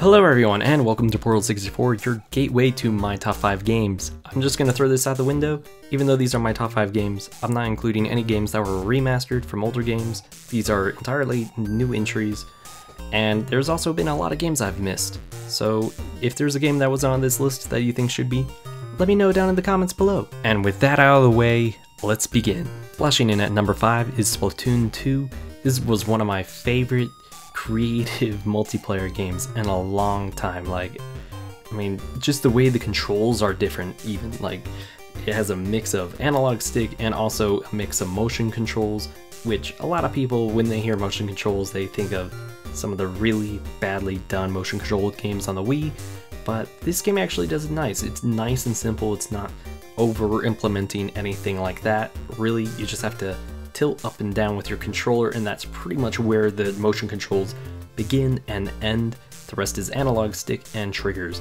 Hello everyone and welcome to Portal 64, your gateway to my top 5 games. I'm just gonna throw this out the window. Even though these are my top 5 games, I'm not including any games that were remastered from older games. These are entirely new entries, and there's also been a lot of games I've missed. So if there's a game that wasn't on this list that you think should be, let me know down in the comments below. And with that out of the way, let's begin. Flashing in at number 5 is Splatoon 2. This was one of my favorite creative multiplayer games in a long time. Just the way the controls are different, even it has a mix of analog stick and also a mix of motion controls, which a lot of people, when they hear motion controls, they think of some of the really badly done motion controlled games on the Wii, but this game actually does it nice. It's nice and simple. It's not over implementing anything like that. Really, you just have to tilt up and down with your controller, and that's pretty much where the motion controls begin and end. The rest is analog stick and triggers.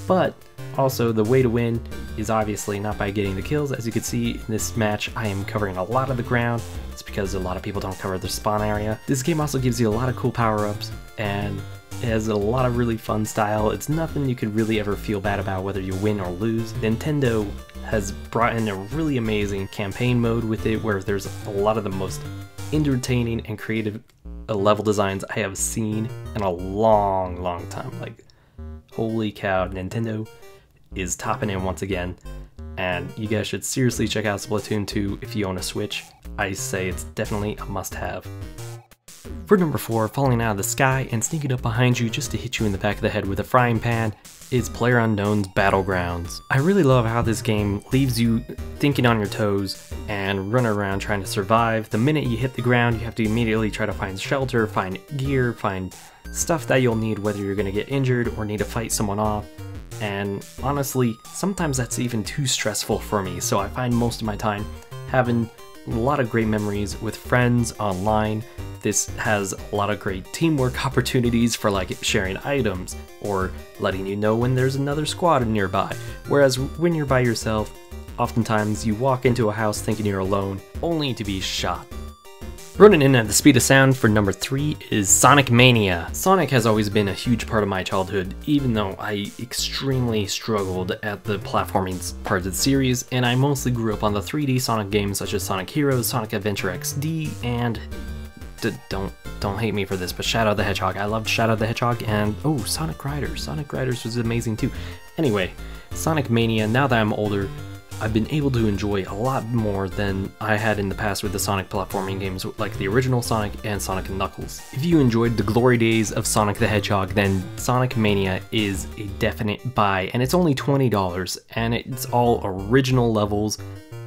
But also the way to win is obviously not by getting the kills. As you can see in this match, I am covering a lot of the ground. It's because a lot of people don't cover the spawn area. This game also gives you a lot of cool power-ups, and it has a lot of really fun style. It's nothing you could really ever feel bad about whether you win or lose. Nintendo has brought in a really amazing campaign mode with it, where there's a lot of the most entertaining and creative level designs I have seen in a long time. Holy cow, Nintendo is topping in once again, and you guys should seriously check out Splatoon 2 if you own a Switch. I say it's definitely a must-have. For number 4, falling out of the sky and sneaking up behind you just to hit you in the back of the head with a frying pan is PlayerUnknown's Battlegrounds. I really love how this game leaves you thinking on your toes and running around trying to survive. The minute you hit the ground, you have to immediately try to find shelter, find gear, find stuff that you'll need whether you're going to get injured or need to fight someone off. And honestly, sometimes that's even too stressful for me, so I find most of my time having a lot of great memories with friends online. This has a lot of great teamwork opportunities for sharing items or letting you know when there's another squad nearby. Whereas when you're by yourself, oftentimes you walk into a house thinking you're alone, only to be shot. Running in at the speed of sound for number 3 is Sonic Mania. Sonic has always been a huge part of my childhood, even though I extremely struggled at the platforming part of the series, and I mostly grew up on the 3D Sonic games such as Sonic Heroes, Sonic Adventure XD, and don't hate me for this, but Shadow the Hedgehog. I loved Shadow the Hedgehog, and oh, Sonic Riders. Sonic Riders was amazing too. Anyway, Sonic Mania, now that I'm older, I've been able to enjoy a lot more than I had in the past with the Sonic platforming games like the original Sonic and Sonic & Knuckles. If you enjoyed the glory days of Sonic the Hedgehog, then Sonic Mania is a definite buy, and it's only $20, and it's all original levels.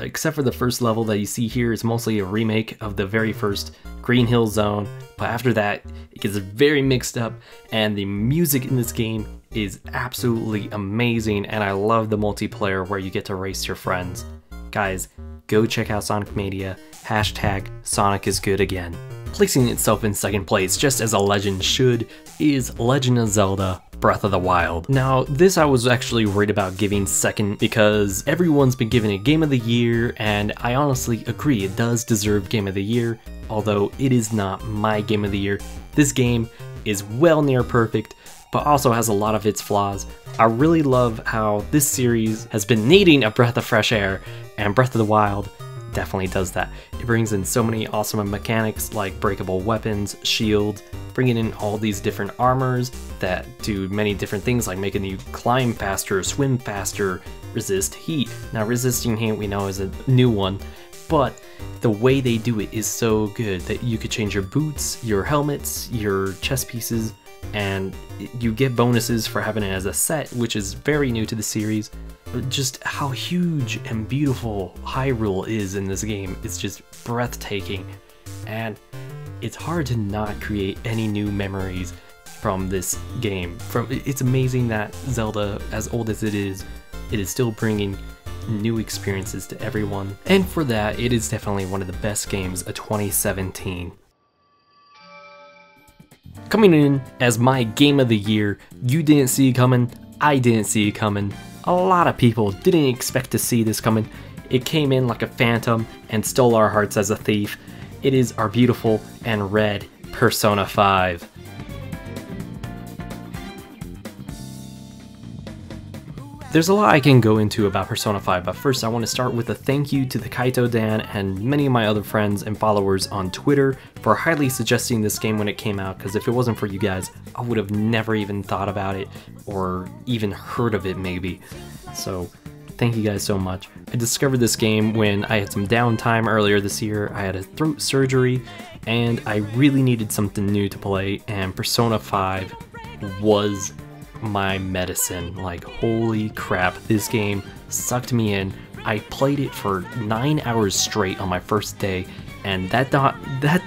Except for the first level that you see here is mostly a remake of the very first Green Hill Zone, but after that it gets very mixed up, and the music in this game is absolutely amazing, and I love the multiplayer where you get to race your friends. Guys, go check out Sonic Mania, hashtag Sonic is good again. Placing itself in second place, just as a legend should, is Legend of Zelda Breath of the Wild. Now, this I was actually worried about giving second because everyone's been giving it Game of the Year, and I honestly agree it does deserve Game of the Year, although it is not my Game of the Year. This game is well near perfect, but also has a lot of its flaws. I really love how this series has been needing a breath of fresh air, and Breath of the Wild definitely does that. It brings in so many awesome mechanics like breakable weapons, shields, bringing in all these different armors that do many different things like making you climb faster, swim faster, resist heat. Now resisting heat we know is a new one, but the way they do it is so good that you could change your boots, your helmets, your chest pieces, and you get bonuses for having it as a set, which is very new to the series. But just how huge and beautiful Hyrule is in this game, it's just breathtaking, and it's hard to not create any new memories from this game. It's amazing that Zelda, as old as it is still bringing new experiences to everyone, and for that, it is definitely one of the best games of 2017. Coming in as my Game of the Year, you didn't see it coming, I didn't see it coming, a lot of people didn't expect to see this coming. It came in like a phantom and stole our hearts as a thief. It is our beautiful and red Persona 5. There's a lot I can go into about Persona 5, but first I want to start with a thank you to the Kaito Dan and many of my other friends and followers on Twitter for highly suggesting this game when it came out, because if it wasn't for you guys, I would have never even thought about it or even heard of it maybe. So thank you guys so much. I discovered this game when I had some downtime earlier this year. I had a throat surgery and I really needed something new to play, and Persona 5 was my medicine. Like, holy crap, this game sucked me in. I played it for 9 hours straight on my first day, and that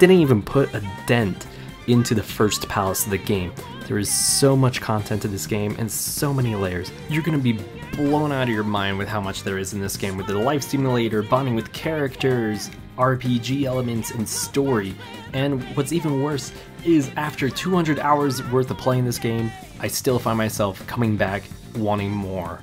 didn't even put a dent into the first palace of the game. There is so much content to this game and so many layers. You're gonna be blown out of your mind with how much there is in this game, with the life simulator, bonding with characters, RPG elements, and story. And what's even worse is after 200 hours worth of playing this game, I still find myself coming back wanting more.